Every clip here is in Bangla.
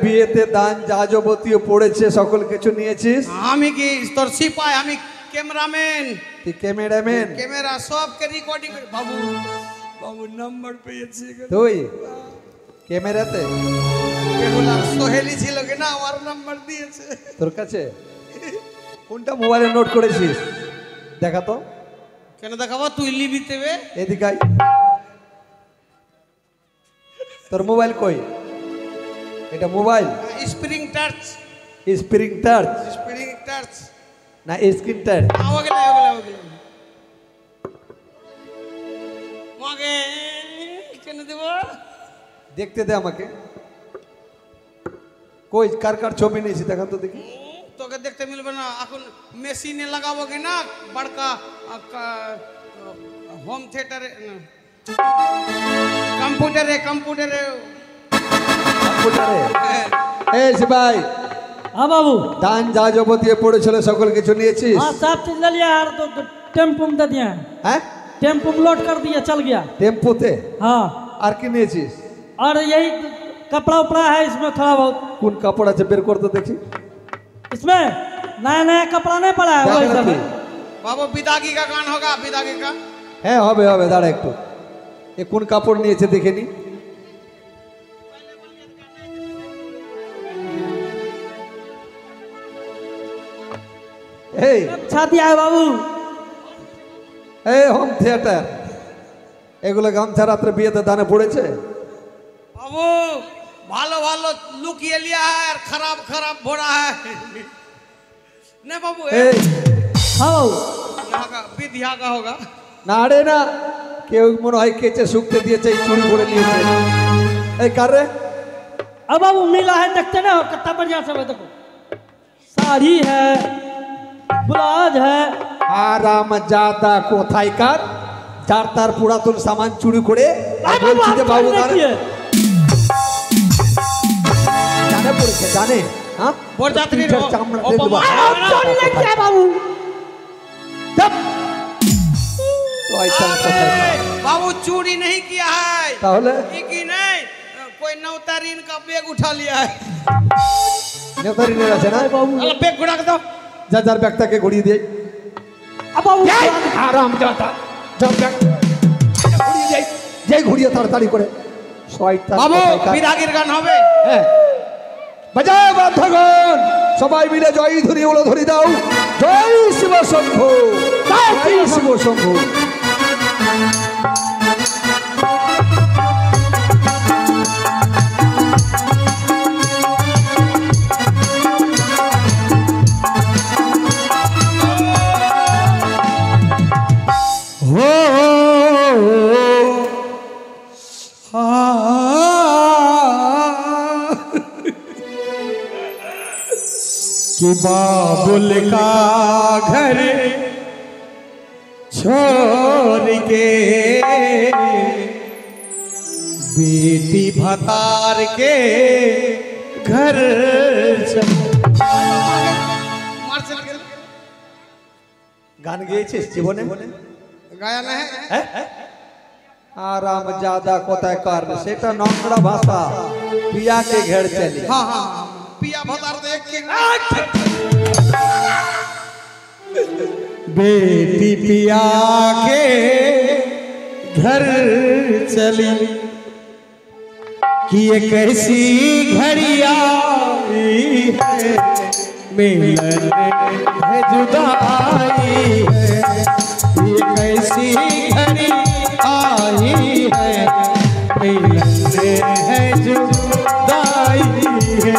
বিয়েতে দান যা যাবতীয় পড়েছে সকল কিছু নিয়েছিস? আমি কি তোর সিপাই, আমি ক্যামেরাম্যান। তুই ক্যামেরাম্যান? ক্যামেরা সবকে রেকর্ডিং করে। বাবু বাবু নাম্বার পেয়েছি। তুই ক্যামেরাতে? এগুলা সোহেলি ছিল কিনা আমার নাম্বার দিয়েছে তোর কাছে? কোনটা মোবাইলে নোট করেছিস দেখা তো। কেন দেখাবো? তুই লিবি দেবে। এদিকে আয়। তোর মোবাইল কই? এটা mobile? Spring touch. Spring touch? Spring touch না স্ক্রিন টাচ? ওগলা ওগলা ওগলা মাগে কেন দেব? দেখতে দে আমাকে। কই কার কার ছবি নিয়েছি দেখা তো দেখি। তোকে দেখতে মিলবে না, এখন মেশিনে লাগাবো কিনা বড়কা হোম থিয়েটারে, কম্পিউটারে কম্পিউটারে কম্পিউটারে। এই ভাই। हाँ बाबू। दान जा যাবতীয় পড়েছিল সকল কিছু নিয়েছিস? हाँ सब चीज ले लिया यार, तो टेम्पो में दे दिया। हैं? टेम्पो में लोड कर दिया, चल गया। টেম্পোতে? हाँ। আর কি নিয়েছিস? और यही कपड़ा उपड़ा है इसमें थोड़ा बहुत। কোন কাপড় আছে বের কর তো দেখি। इसमें नया नया कपड़ा नहीं पड़ा है, वही सब है। बाबू विदागी का गान होगा, विदागी का। হ্যাঁ হবে হবে, দাঁড়া একটু। এ কোন কাপড় নিয়েছে দেখে নি। এই छाती आए बाबू। এই হোম থিয়েটার, এগুলো গামছা রাত্রে বিয়েতে দানে পড়েছে। बाबू भालो भालो लुकिए लिया है और खराब खराब भोरा है। नहीं बाबू এই हाँ बाबू। यहाँ का विधिया का होगा। না রে না, কেউ মনে হয় কেচে শুকতে দিয়েছে, এই চুরি করে নিয়েছে। এই কার রে? अब बाबू मिला है, देखते ना कितना बढ़िया सब है। देखो साड़ी है, ब्लाउज है। আরাম জাদা কোথায় কার, যার তার পুরাতন সামান চুরি করে আর বলছি যে বাবু দাঁড়ে। জানে পড়েছে জানে। হ্যাঁ বরযাত্রী চামড়া দিয়ে দেবো। चोरी लग गया बाबू। চুপ! তো আইতাম কোথায় কার? बाबू चोरी नहीं किया है। তাহলে ये की नहीं, कोई नौतारीन का बैग उठा लिया है। নেতারিনের আছে না? अरे बैग घुड़ा के दो। যা যার ব্যাগটাকে ঘুরিয়ে দিয়ে। अब बाबू আরাম জাদা যার ব্যাগ ঘুরিয়ে যাই, যাই ঘুরিয়ে তাড়াতাড়ি করে। শয়তান बाबू কোথায় কার? विदागिर गान হবে। হ্যাঁ বাজাও বাদ্যগণ, সবাই মিলে জয় ধ্বনি ওলো ধ্বনি দাও। জয় শিব শম্ভু, জয় শিব শম্ভু। कि बाबुल का घर छोड़ के बेटी भतार के घर গান গেয়েছিস জীবনে? गाया नहीं है। আরাম জাদা কোথায় কার, সেটা নোংরা ভাষা। পিয়াকে ঘের চলি। हाँ हाँ पिया भतार देख के बेटी पिया के घर चली कि ये कैसी घड़ी आई है, मिलन है जुदाई है। ये कैसी घड़ी आई है, मिलन है जुदाई है।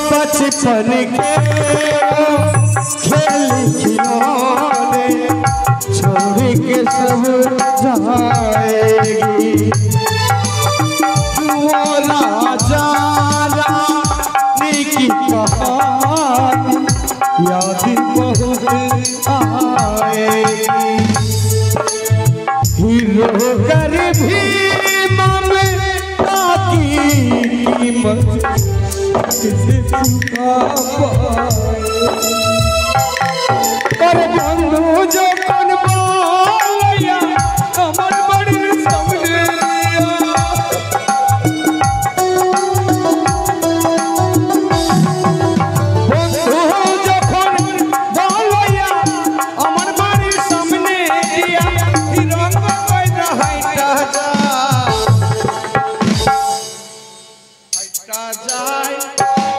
बचपन के खेल खिलौने छोड़ के सब जाएगी। वो राजा रानी की कहानी याद बहुत आएगी। कर भी ममता की कीमत किसे चुका पाए। और बंधु जो कौन बोलिया कमर बड़ी समझे लिया। बंधु जो कौन बोलिया अमर बड़ी सामने लिया। रंग कोई रहता जा हटा जाए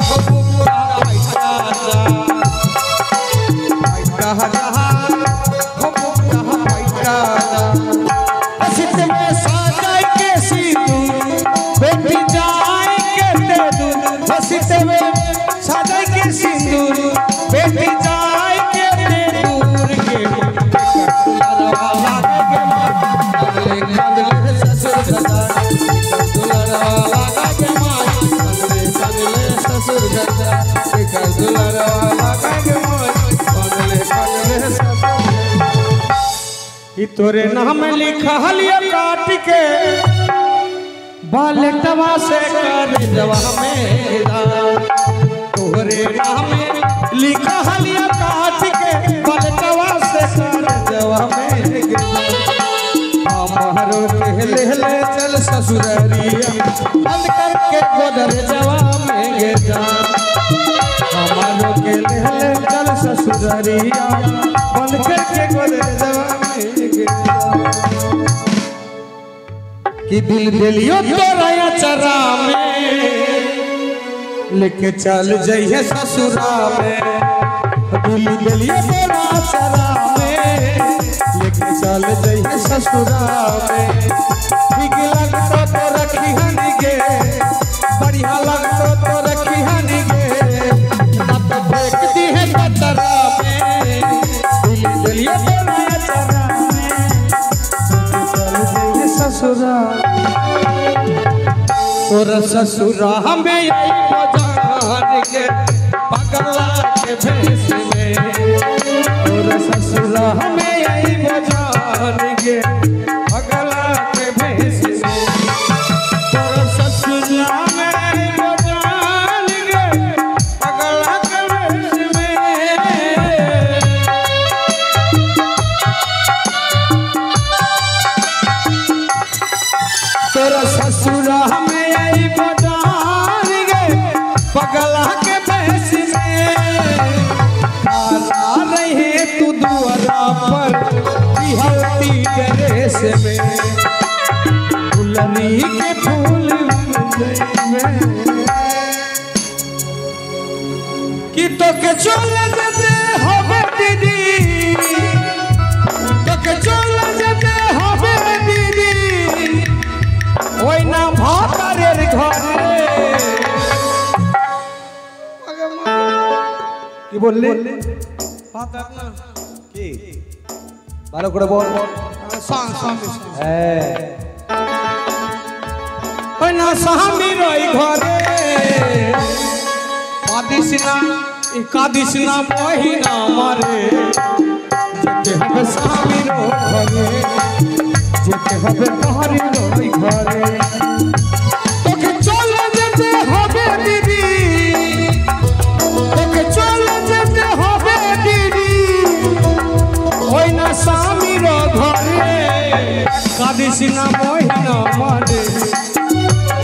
बबुआ हटा जा हटा जा बबुआ हटा जा। हंसत में साजाए के सिंदूर बेटी जाए के दे दूर। हंसत में साजाए के सिंदूर बेटी जाए के दे दूर के दुलारा लागे के मां अगले कांदले ससुर गदा। दुलारा लागे के मां अगले कांदले ससुर गदा। दुलारा लागे के मां अगले कांदले ससुर। ई तोरे नाम लिखा हलिया काट के बालटवा से कर जवा में तोरे नाम लिखा हलिया काट के बालटवा से कर जवा में हमारो के ले ले चल ससुररिया बंद करके गोदर जवा में गे जा। हमारो के ले ले चल ससुररिया बंद करके गोदर जवा में गे जा। कि दिल दिलियो तोरा चरा में लेके चल जइए ससुरा में। दिल दिलियो तोरा चरा में लेके चल जइए ससुरा में। ठीक लगतो तो रखी हनी गे बढ़िया लगतो तो रखी हनी गे अब फेंक दी है कतरा में। दिल दिलियो तोरा चरा में चल जइए ससुरा। तोरा ससुरा हमें यही बजान के पगला के भेष में। तोरा ससुरा हमें यही बजान के पगला के भेष में। तोरा ससुरा हमें यही बजान के पगला के भेष में। तोरा ससुरा हमें यही बजान गे पगला के भेष में। खड़ा रहे तू दुआरा पर बिहलती गणेश में। फुलनी के फूल में कि तो के चले जते होबे दीदी तो के चले जते होबे दीदी ओई ना भातारेर घरे। কি বললে ভাতার না কি ভালো করে বল। সং সং হ্যাঁ ওই না স্বামী রই ঘরে কাদিস না মহিনা মারে। যেতে হবে স্বামীর ঘরে যেতে হবে তাহারি রই ঘরে। তোকে চলে যেতে হবে দিদি তোকে চলে যেতে হবে দিদি ওই না স্বামীর ঘরে কাদিস না মহিনা মারে।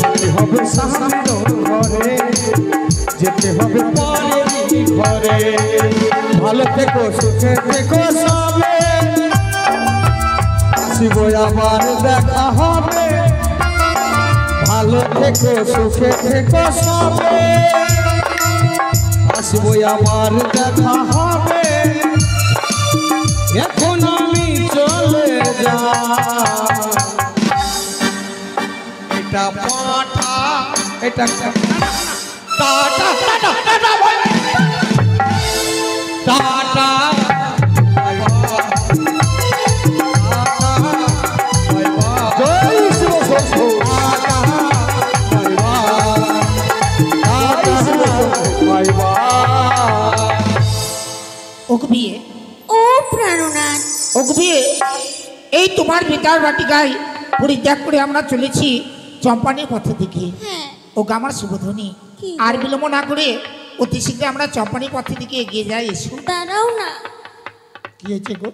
যেতে হবে স্বামীর ঘরে যেতে হবে পরের ঘরে ভালো থেকো সুখে থেকো সবে আসিব আবার দেখা হবে। ভালো থেকো সুখে থেকো সবে আসিব আবার দেখা হবে। এখন আমি চলে যা এটা পাঠা এটা টাটা টাটা টাটা ভাই টাটা জয় শিব শম্ভু। ওগবিয়ে ও প্রাণনাথ ওগবিয়ে এই তোমার পিতার বাটিকায় পরিত্যাগ করে আমরা চলেছি চম্পানের পথের দিকে। হ্যাঁ ও আমার শুভধ্বনি, কি? আর বিলম্ব না করে অতি শীঘ্র আমরা চম্পানের পথের দিকে এগিয়ে যাই। এসো। দাঁড়াও না। কি হয়েছে গো?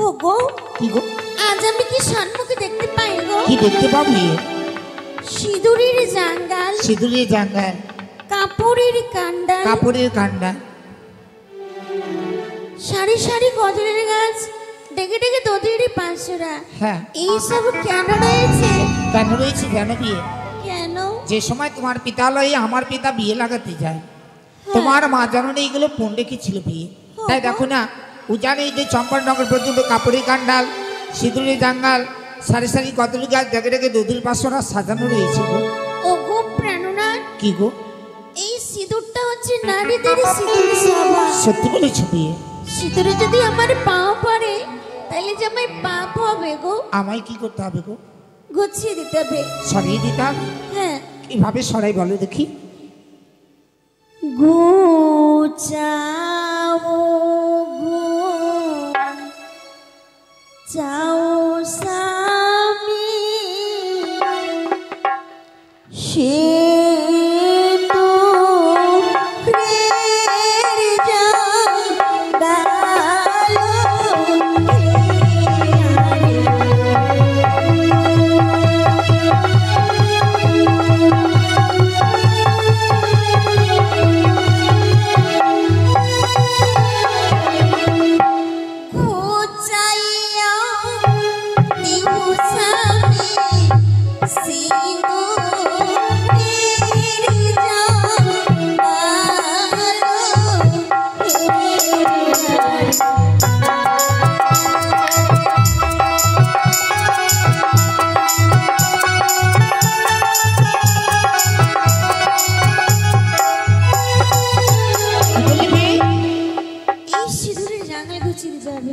ও গো, কি গো? আজ আমি কি সম্মুখে দেখতে পাই গো? কি দেখতে পাবি? সিঁদুরের জাঙ্গাল, সিঁদুরের জাঙ্গাল, কাপড়ের কান্ডাল, কাপড়ের কান্ডা, সারি সারি কদলের গাছ, ডেকে ডেকে দোদের পাঁচরা। হ্যাঁ এইসব কেন রয়েছে? কেন রয়েছে? কেন বিয়ে? কেন? যে সময় তোমার পিতালয়ে আমার পিতা বিয়ে লাগাতে যায়, তোমার মা জাননে এইগুলো কোন রেখেছিল বিয়ে। তাই দেখো না, উজানে এই যে চম্পাননগর পর্যন্ত কাপড়ের কান্ডাল, সিঁদুরের জাঙ্গাল, সারি সারি কদলি গাছ, ডেকে ডেকে দধির পাশরা সাজানো রয়েছে গো। ও গো প্রাণনাথ, কি গো? এই সিঁদুরটা হচ্ছে নারীদের সিঁদুর সভা। সত্যি বলেছ বিয়ে? সিঁদুরে যদি আমার পাও পড়ে তাহলে যে আমায় পাপ হবে গো। আমায় কি করতে হবে গো? গুছিয়ে দিতে হবে। সরিয়ে দিতাম? হ্যাঁ, কিভাবে সরাই বলো দেখি? গুচাও চাও স্বামী সে তো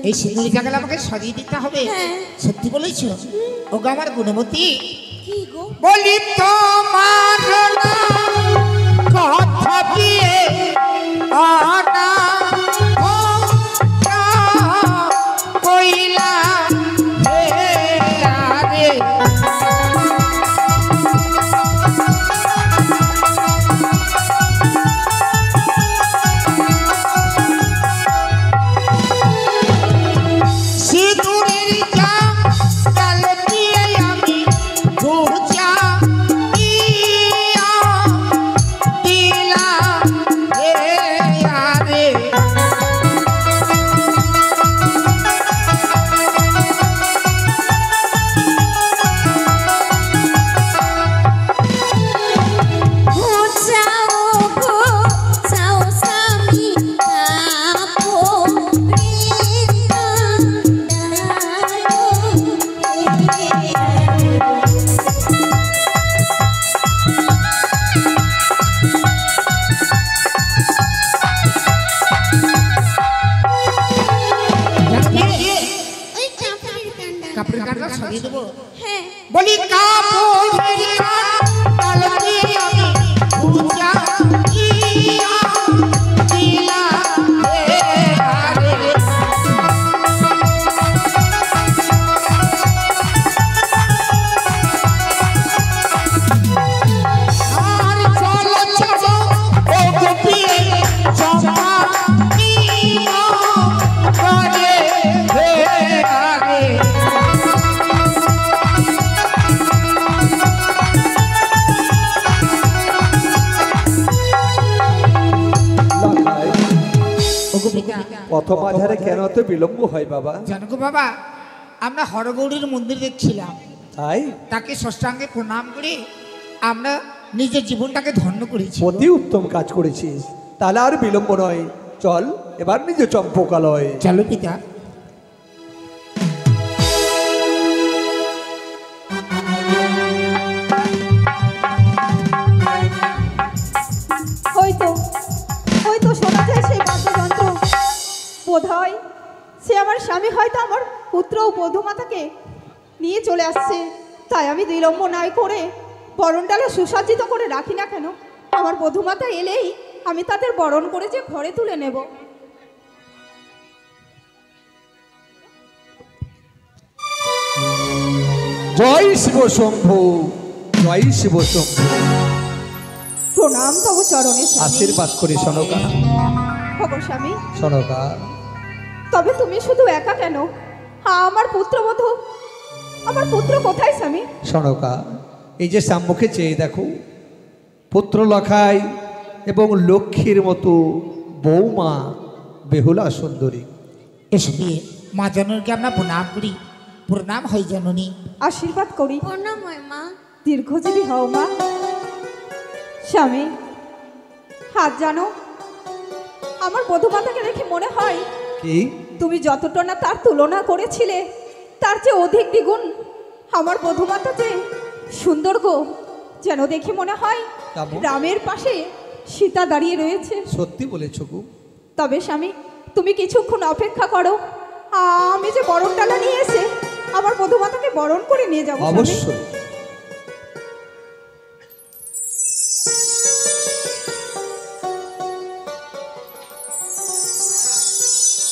এই সিঁদুরি জাগাল আমাকে সরিয়ে দিতে হবে? সত্যি বলেছ? ও গো আমার গুণবতী, কি গো? বলি তোমার কথা দিয়ে আনা কইলা হে আরে বলি কাপড়ের কান্ডাল দিয়ে আমি পূজা দিলাম হে আরে আর চলো চলো ও গোপিয়ে চম্পা করে হে আরে পথ মাঝারে কেন এত বিলম্ব হয় বাবা? জানো গো বাবা, আমরা হরগৌরীর মন্দির দেখছিলাম, তাই তাকে ষষ্ঠাঙ্গে প্রণাম করে আমরা নিজের জীবনটাকে ধন্য করেছি। অতি উত্তম কাজ করেছিস। তাহলে আর বিলম্ব নয়, চল এবার নিজে চম্পকালয়। চলো পিতা। ওই তো শোনা যায় সেই বাদ্যযন্ত্র। বোধ হয় সে আমার স্বামী হয়তো আমার পুত্র ও বধূমাতাকে নিয়ে চলে আসছে। তাই আমি বিলম্ব নাই করে বরণডালে সুসজ্জিত করে রাখি না কেন? আমার বধূমাতা এলেই আমি তাদের বরণ করে যে ঘরে তুলে নেব। জয় শিব শম্ভু, জয় শিব শম্ভু। প্রণাম তব চরণে স্বামী। আশীর্বাদ করি সনকা। খবর স্বামী, সনকা, তবে তুমি শুধু একা কেন? আমার পুত্রবধূ, আমার পুত্র কোথায় স্বামী? সনকা, এই যে সাম্মুখে চেয়ে দেখো, পুত্র লখাই এবং লক্ষ্মীর মতো বৌমা বেহুলা সুন্দরী। এসে দিয়ে মা জননীকে আমরা প্রণাম করি। প্রণাম হয় জননী। আশীর্বাদ করি, প্রণাম হয় মা। দীর্ঘজীবী হও মা। স্বামী, হাত জানো, আমার বধূমাতাকে দেখে মনে হয় কি? তুমি যতটা না তার তুলনা করেছিলে, তার চেয়ে অধিক দ্বিগুণ আমার বধূমাতা যে সুন্দর গো। যেন দেখে মনে হয় কেমন? রামের পাশে সীতা দাঁড়িয়ে রয়েছে। সত্যি বলেছ গো। তবে স্বামী, তুমি কিছুক্ষণ অপেক্ষা করো, আমি যে বরণ ডালা নিয়ে এসে আমার বধূমাতাকে বরণ করে নিয়ে যাবো। স্বামী। অবশ্যই।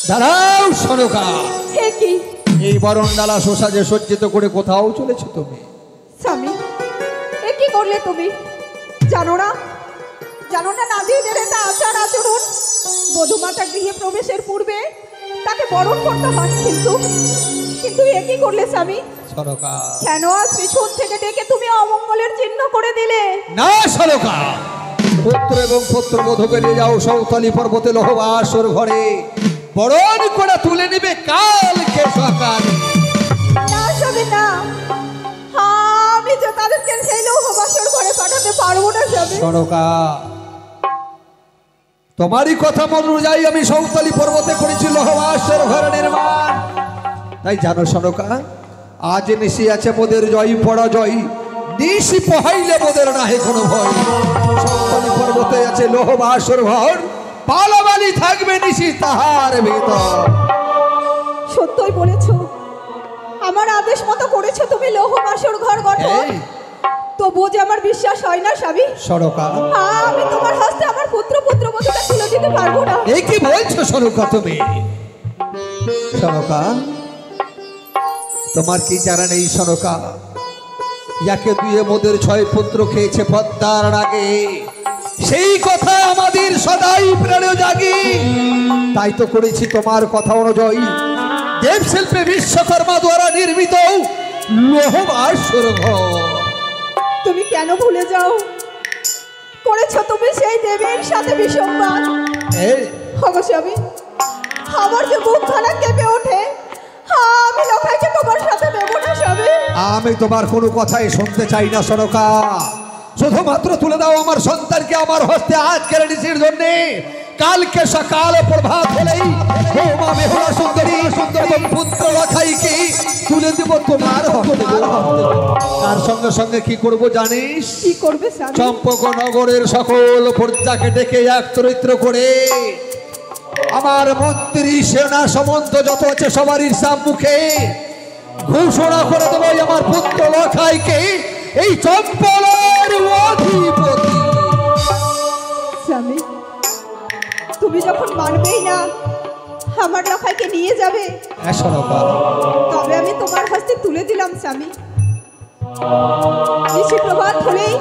দাঁড়াও সনকা, হে কি এই বরণডালা শোষাজে সজ্জিত করে কোথাও চলেছো তুমি? স্বামী, এ কি করলে তুমি? জানো না, জানো না নারীদের এটা আচার আচরণ। বধূমাতা গৃহে প্রবেশের পূর্বে তাকে বরণ করতে হয়। কিন্তু কিন্তু এ কি করলে স্বামী? সনকা, কেন আজ পিছন থেকে ডেকে তুমি অমঙ্গলের চিহ্ন করে দিলে? না সনকা, পুত্র এবং পুত্রবধূকে নিয়ে যাও সৌতলি পর্বতে লোহবাসর ঘরে, বরণ করে তুলে নিবে কালকে সকালে। না স্বামী না, আমি যে তাদেরকে সেই লৌহবাসর ঘরে পাঠাতে পারবো না স্বামী। সনকা, তোমারই কথা মন অনুযায়ী আমি সৌতলি পর্বতে করেছি লোহবাসর ঘর নির্মাণ। তাই জানো সনকা, আজ নিশি আছে মোদের জয় পরাজয়, নিশি পোহাইলে মোদের নাহে কোনো ভয়। সৌতলি পর্বতে আছে লোহবাসর ঘর, পালাবালি থাকবে নিশি তাহার ভেতর। সত্যই বলেছো, আমার আদেশ মতো করেছো তুমি লৌহবাসর ঘর গঠন। এই তবুও যে আমার বিশ্বাস হয় না স্বামী। সনকা, আমি তোমার হস্তে আমার পুত্রবধূকে তুলে দিতে পারবো না। এই কি বলছো সনকা তুমি? সনকা, তোমার কি জানা নেই সনকা, ইয়াকে দুয়ে মোদের 6 পুত্র খেয়েছে পদ্মার আগে, সেই কথা আমাদের সদাই প্রাণে জাগি। তাই তো করেছি তোমার কথা অনুযায়ী দেবশিল্পে বিশ্বকর্মা দ্বারা নির্মিত লোহবাসর ঘর। তুমি কেন ভুলে যাও, করেছো তুমি সেই দেবীর সাথে বিসম্বাদ। এই অবশ্যই আমি, আমার যে বুকখানা কেঁপে ওঠে, আমি লোকাইকে তোমার সাথে দেবো না স্বামী। আমি তোমার কোনো কথাই শুনতে চাই না সনকা, শুধুমাত্র তুলে দাও আমার সন্তানকে আমার হস্তে আজকের নিশির জন্য। কালকে সকাল প্রভাত হলেই বৌমা বেহুলা সুন্দরী এবং পুত্র লখাইকে তুলে দেব তোমার হস্তে। তার সঙ্গে সঙ্গে কি করব জানিস? কি করবে স্বামী? চম্পক নগরের সকল প্রজাকে ডেকে এক চরিত্র করে আমার মন্ত্রী সেনা সামন্ত যত আছে সবারই সম্মুখে ঘোষণা করে দেবো আমার পুত্র লখাইকে এই চম্পলের অধিপতি। স্বামী, তুমি যখন মানবেই না আমার লখাইকে নিয়ে যাবে, তবে আমি তোমার হস্তে তুলে দিলাম স্বামী। নিশি প্রভাত হলেই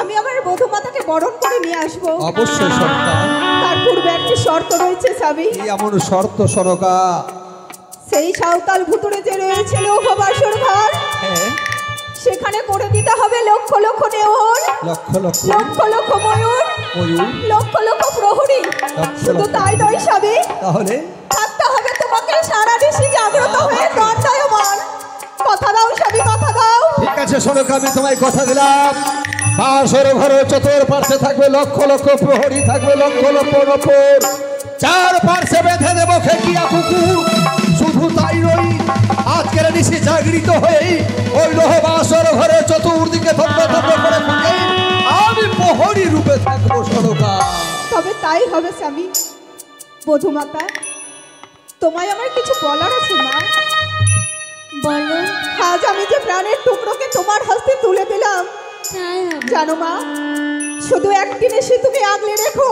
আমি আমার বধূমাতাকে বরণ করে নিয়ে আসবো। অবশ্যই সরকার, তার পূর্বে একটি শর্ত রয়েছে স্বামী। এমন শর্ত সরকার? সেই সাঁওতাল ভুতুরে যে রয়েছে লোহবাসর ঘর, হ্যাঁ, সেখানে করে দিতে হবে লক্ষ লক্ষ নেওর, লক্ষ লক্ষ লক্ষ লক্ষ ময়ূর, ময়ূর, লক্ষ লক্ষ প্রহরী। শুধু তাই নয় স্বামী, তাহলে থাকতে হবে তোমাকে সারা নিশি জাগ্রত হয়ে দণ্ডায়মান। কথা দাও স্বামী, কথা দাও। ঠিক আছে সরকার, আমি তোমায় কথা দিলাম। বাসর ঘরে চতুর্পার্শ্বে থাকবে লক্ষ লক্ষ প্রহরী, থাকবে লক্ষ লক্ষ নপুর, 4 পার্শ্বে বেঁধে দেবো খেকিয়া কুকুর। শুধু তাই নয়, আজকের নিশি জাগৃত হয়ে ওই লোহবাসর ঘরে চতুর্দিকে থম্ব থম্ব করে খুঁজে আমি প্রহরী রূপে থাকবো সরকার। তবে তাই হবে স্বামী। বধূমাতা, তোমায় আমার কিছু বলার আছে মা। বলো। আজ আমি যে প্রাণের টুকরোকে তোমার হস্তে তুলে দিলাম, তাই হবে। জানো মা, শুধু একটি নিশি তুমি আগলে রেখো,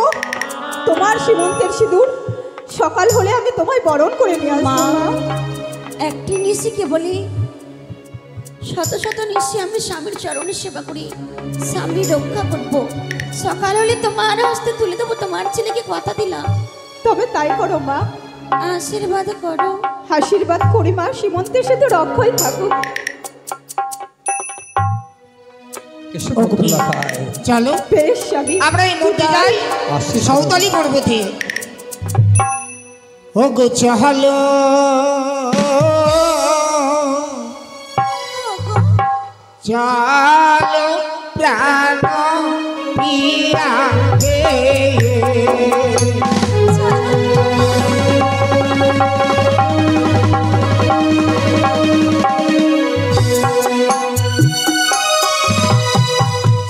তোমার সীমন্তের সিঁদুর সকাল হলে আমি তোমায় বরণ করে নিয়ে আসবো মা, মা। একটি নিশিকে বলি শত শত নিশ্চয়ই আমি স্বামীর চরণে সেবা করি, স্বামী রক্ষা করব। সকাল হলে তোমার হস্তে তুলে দেবো, তোমার ছেলেকে কথা দিলাম। তবে তাই করো মা, আশীর্বাদ করো। আশীর্বাদ করি মা, সীমন্তের সাথে রক্ষই থাকুক। এসো বন্ধুরা ভাই। চলো বেশ স্বামী, আমরা এই মূর্তি যাই আসি সাঁওতালি পর্বতে। ও গো চলো চলো প্রাণ পিয়া হে।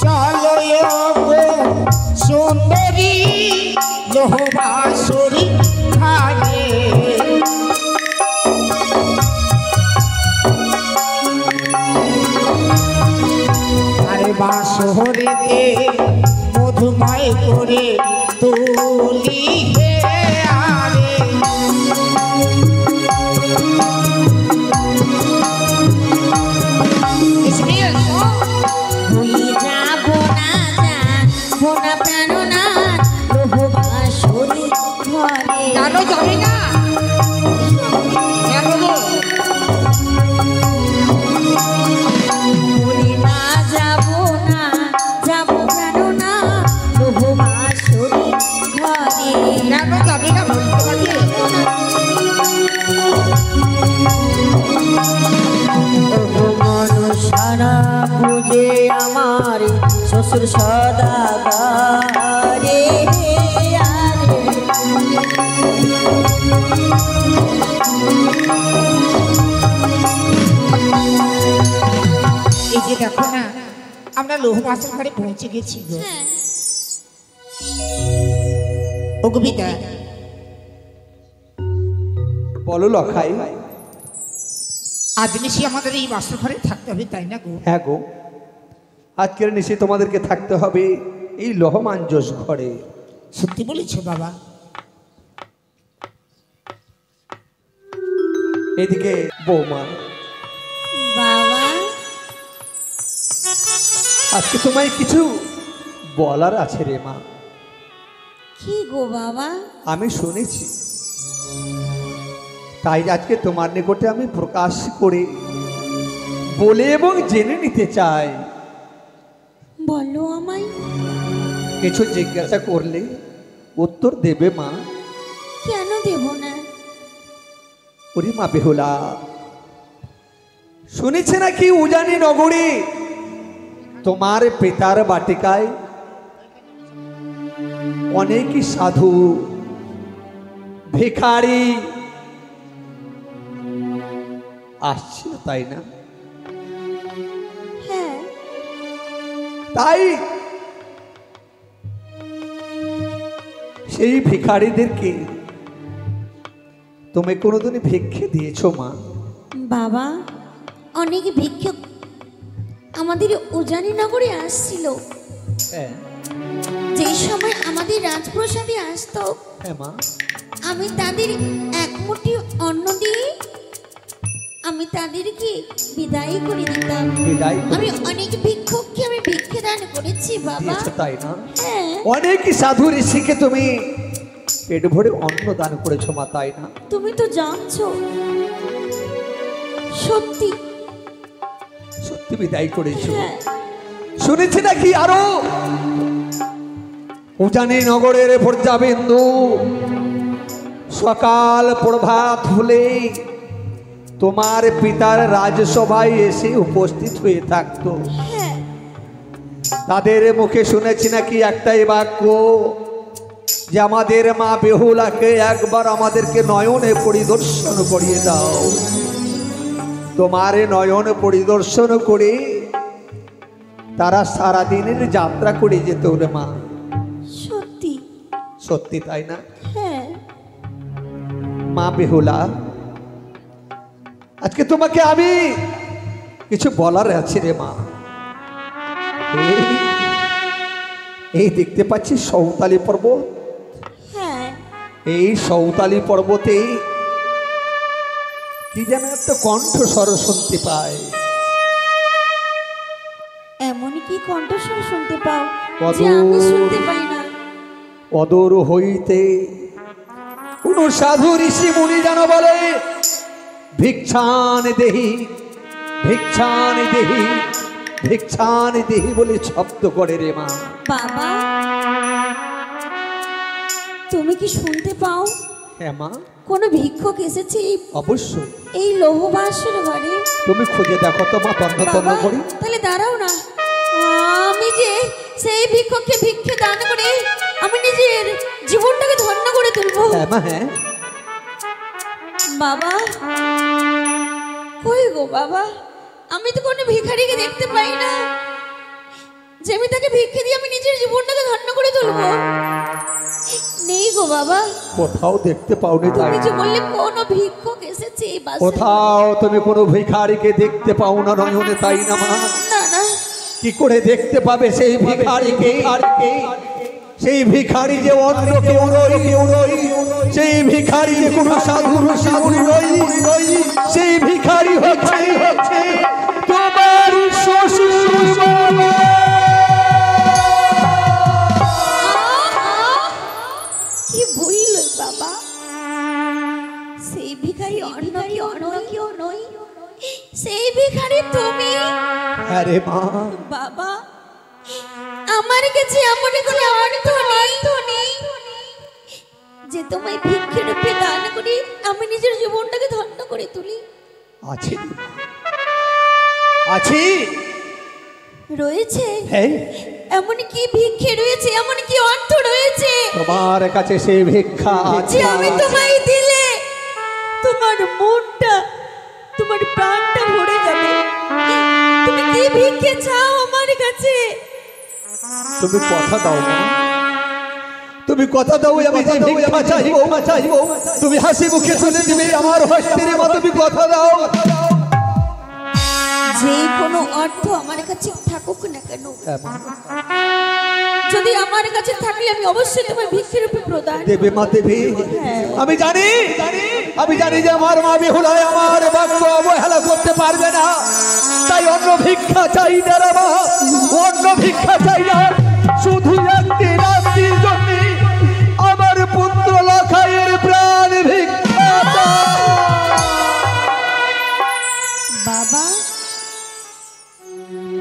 চলো গো সুন্দরী লোহবাসুরি খাগে। আরে বাসরেতে মধুময় করে তুলি হে আরে। ইসমিল ভুলি যাবো না, যাবো না প্রাণনাথ, লোহবাসুরি ঘরে। জানো যাবে না কেন গো? ভুলি না, যাবো না, যাবো প্রাণনাথ, লোহবাসুরি ঘরে। কেন যাবে না বলতে পারবে? সারা বুঝে আমার শ্বশুর সদাগারে এই যে দেখো না, আমরা লোহবাসের ঘরে পৌঁছে গেছি গো। হ্যাঁ, ও কবিতা বলো লখাই। আজ নিশি আমাদের এই বাসর ঘরে থাকতে হবে, তাই না গো? হ্যাঁ গো, আজকের নিশে তোমাদেরকে থাকতে হবে এই লহমাঞ্জস ঘরে। সত্যি বলেছো বাবা? এদিকে বৌমা, বাবা আজকে তোমায় কিছু বলার আছে রে মা। কি গো বাবা? আমি শুনেছি, তাই আজকে তোমার নিকটে আমি প্রকাশ করে বলে এবং জেনে নিতে চাই। বলো আমায়। কিছু জিজ্ঞাসা করলে উত্তর দেবে মা? কেন দেব না? ওরে মা বেহুলা, শুনেছে নাকি উজানি নগরে তোমার পিতার বাটিকায় অনেক সাধু ভিখারি আসছিল, তাই না? হ্যাঁ, তাই সেই ভিখারিদেরকে তুমি কোনোদিনই ভিক্ষে দিয়েছো মা? বাবা অনেক ভিক্ষুক আমাদের উজানি নগরে আসছিল। হ্যাঁ যে সময় আমাদের রাজপ্রাসাদে আসতো, হ্যাঁ মা। আমি তাদের এক মুঠি অন্ন দিয়ে আমি তাদেরকে বিদায় করে দিতাম। বিদায় করে আমি অনেক ভিক্ষুককে আমি ভিক্ষে দান করেছি বাবা। দিয়েছো, তাই না? হ্যাঁ, অনেক সাধু ঋষিকে তুমি পেট ভরে অন্ন দান করেছো মা, তাই না? তুমি তো জানছো। সত্যি সত্যি বিদায় করেছো। হ্যাঁ, শুনেছি নাকি আরো উজানি নগরের পর্যাবিন্দু সকাল প্রভাত হলে তোমার পিতার রাজসভায় এসে উপস্থিত হয়ে থাকতো। হ্যাঁ, তাদের মুখে শুনেছি নাকি একটাই বাক্য, যে আমাদের মা বেহুলাকে একবার আমাদেরকে নয়নে পরিদর্শন করিয়ে দাও। তোমার নয়ন পরিদর্শন করে তারা সারাদিনের যাত্রা করে যেত রে মা। সত্যি সত্যি, তাই না? হ্যাঁ, মা বেহুলা, আজকে তোমাকে আমি কিছু বলার আছে রে মা। এই দেখতে পাচ্ছি সৌতালি পর্বত। হ্যাঁ, এই সৌতালি পর্বতে কি যেন একটা কণ্ঠস্বর শুনতে পায়। কণ্ঠস্বর শুনতে পাও কত- যে আমি শুনতে পাই না। অদূর হইতে কোন সাধু ঋষি মুনি যেন বলে ভিক্ষান দেহি ভিক্ষান দেহি ভিক্ষান দেহি বলে শব্দ করে রে মা। বাবা তুমি কি শুনতে পাও? হ্যাঁ মা, কোন ভিক্ষুক এসেছে অবশ্যই। এই লৌহবাসের ঘরে? তুমি খুঁজে দেখো তো মা, তন্ন তন্ন বাবা করি। তাহলে দাঁড়াও না, আমি যে সেই ভিক্ষুককে ভিক্ষে দান করে আমি নিজের জীবনটাকে ধন্য করে তুলবো। হ্যাঁ মা, হ্যাঁ। বাবা কই গো বাবা, আমি তো কোনো ভিখারিকে দেখতে পাই না যে আমি তাকে ভিক্ষে দিয়ে আমি নিজের জীবনটাকে ধন্য করে তুলবো। নেই গো বাবা, কোথাও দেখতে পাওনি তাই? তুমি যে বললে কোনো ভিক্ষুক এসেছে এই বাসে। কোথাও তুমি কোনো ভিখারিকে দেখতে পাও না নয়নে, তাই না মা? না না, কি করে দেখতে পাবে সেই ভিখারিকে? সেই ভিখারি যে অন্য কেউ নয়, সেই ভিখারি যে কোনো সাধু নয়, সেই ভিখারি হচ্ছে তোমার শ্বশুর বাবা। কি বলল বাবা? সেই ভিখারি অন্য কেউ নয়, সেই ভিখারি তুমি। আরে মা, বাবা আমার কাছে এমন কোনো অর্থ নেই যে তোমায় ভিক্ষে রূপে দান করি আমি নিজের জীবনটাকে ধন্য করে তুলি। আছে আছে রয়েছে? হ্যাঁ, এমন কি ভিক্ষে রয়েছে, এমন কি অর্থ রয়েছে তোমার কাছে সেই ভিক্ষা যে আছে। আমি তোমায় দিলে তোমার মনটা, তোমার প্রাণটা ভরে যাবে? তুমি কি ভিক্ষে চাও আমার কাছে? তুমি কথা দাও মা, তুমি কথা দাও, আমি যে ভিক্ষা চাইবো তুমি হাসি মুখে চলে দিবে আমার হস্তের মা। তুমি কথা দাও। যে কোনো অর্থ আমার কাছে থাকুক না কেন, যদি আমার কাছে থাকলে আমি অবশ্যই তোমার ভিক্ষের রূপে প্রদান দেবে মা, দেবে। আমি জানি যে আমার মা বেহুলায় আমার বাক্য অবহেলা করতে পারবে না, তাই অন্য ভিক্ষা চাই না রে মা, অন্য ভিক্ষা চাই না। শুধু একটি রাত্রির জন্য আমার পুত্র লখাইয়ের প্রাণ ভিক্ষা দাও। বাবা।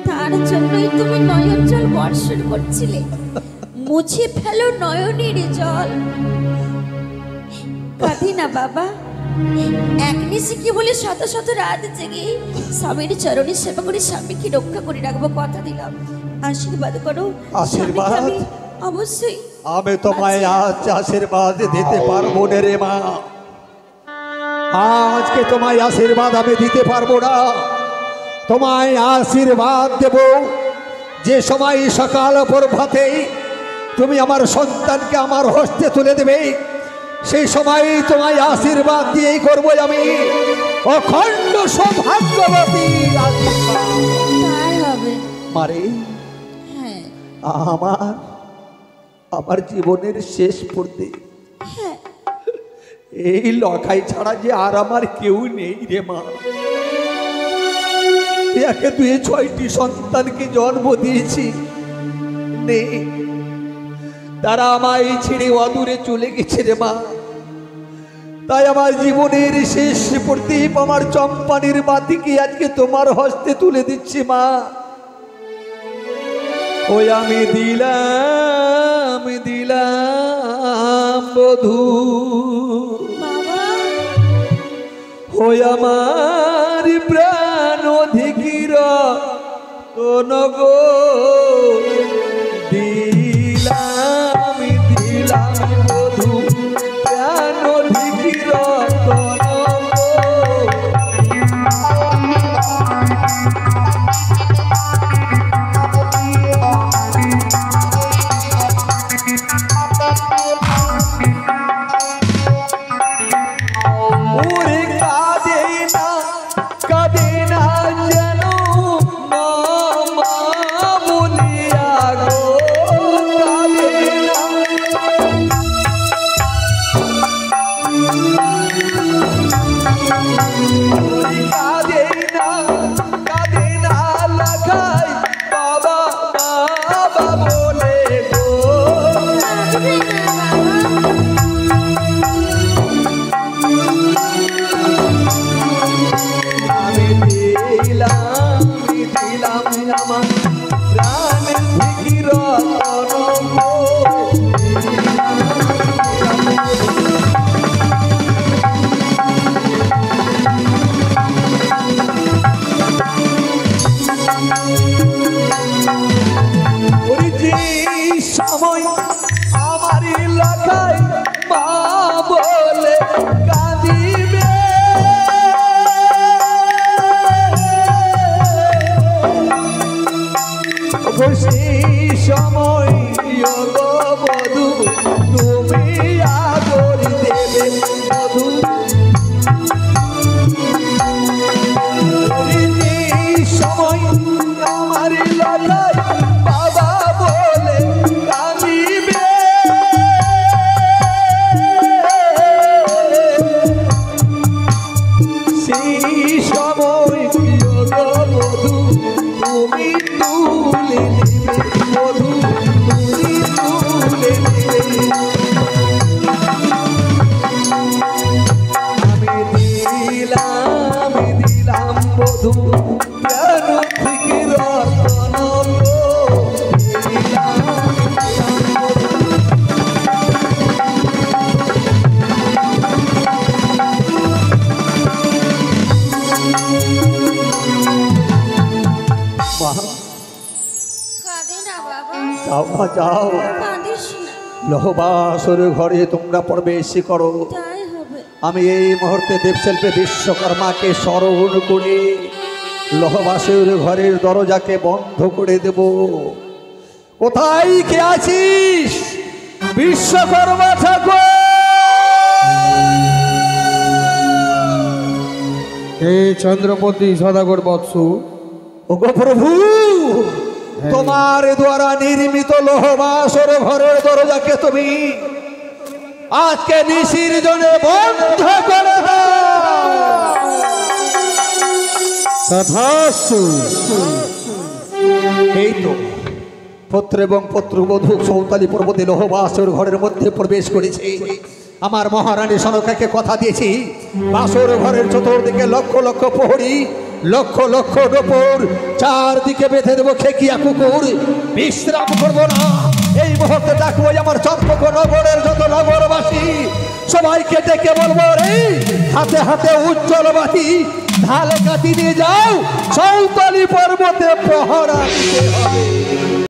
তার জন্যই তুমি নয়ন জল বর্ষণ করছিলে, মুছে ফেলো নয়নের জল। কাঁদি না বাবা, এক নিশি কি বলে শত শত রাত জেগে স্বামীর চরণে সেবা করে স্বামীকে রক্ষা করে রাখবো, কথা দিলাম। আশীর্বাদ করো। আশীর্বাদ? স্বামীকে আমি অবশ্যই। আমি তোমায় আজ আশীর্বাদ দিতে পারবো না রে মা, আজকে তোমায় আশীর্বাদ আমি দিতে পারবো না। তোমায় আশীর্বাদ দেব যে সময় সকাল প্রভাতে তুমি আমার সন্তানকে আমার হস্তে তুলে দেবে, সেই সময় তোমায় আশীর্বাদ দিয়েই করবো আমি অখণ্ড সৌভাগ্যবতী। তাই হবে মারে, হ্যাঁ আমার জীবনের শেষ পড়তে হ্যাঁ। এই লখাই ছাড়া যে আর আমার কেউ নেই রে মা। একে দুই 6টি সন্তানকে জন্ম দিয়েছি, নেই, তারা আমায় ছেড়ে অদূরে চলে গেছে রে মা। তাই আমার জীবনের শেষ প্রদীপ আমার চম্পানির বাতিকে আজকে তোমার হস্তে তুলে দিচ্ছি মা। ওই আমি দিলাম বধূ, বাবা ওই আমার প্রাণ অধিকির কোন গো, দিলাম বধূ প্রাণ অধিকির কোন গো। ওরে কাঁদে না যেন মামা বলিয়া গো, বধূ সময় আমার লড়াই বাবা বলে কাঁদিবে সেই সময় বধূ তুমি তুলে নেবে বধূ তুমি তুলে নেবে আমি দিলাম বধূ প্রাণ থেকে রতন কাঁদে না বাবা, যাও মা যাও কাঁদিস না, লহবাসর ঘরে তোমরা প্রবেশ করো। তাই হবে। আমি এই মুহূর্তে দেবশিল্পী বিশ্বকর্মাকে স্মরণ করে লহবাসের ঘরের দরজাকে বন্ধ করে দেব। কোথায় কে আছিস বিশ্বকর্মা ঠাকুর? হে চন্দ্রপতি সদাগর বৎসু, ওগো প্রভু, তোমার দ্বারা নির্মিত লহবাসর ঘরের দরজাকে তুমি আজকে নিশির জন্য বন্ধ করে দাও। তথাস্তু। এই তো পুত্র এবং পুত্রবধূ সৌতালি পর্বতে লহবাসর ঘরের মধ্যে প্রবেশ করেছে। আমার মহারানী সনকাকে কথা দিয়েছি, বাসর ঘরের চতুর্দিকে লক্ষ লক্ষ প্রহরী, লক্ষ লক্ষ ডোপর, চারদিকে বেঁধে দেবো খেকিয়া কুকুর। বিশ্রাম করবো না। এই মুহূর্তে ডাকবো আমার চম্পক নগরের যত নগরবাসী, সবাইকে ডেকে বলবো রে, হাতে হাতে উজ্জ্বল বাতি ঢালে কাটি নিয়ে যাও, সৌতালি পর্বতে প্রহরা দিতে হবে।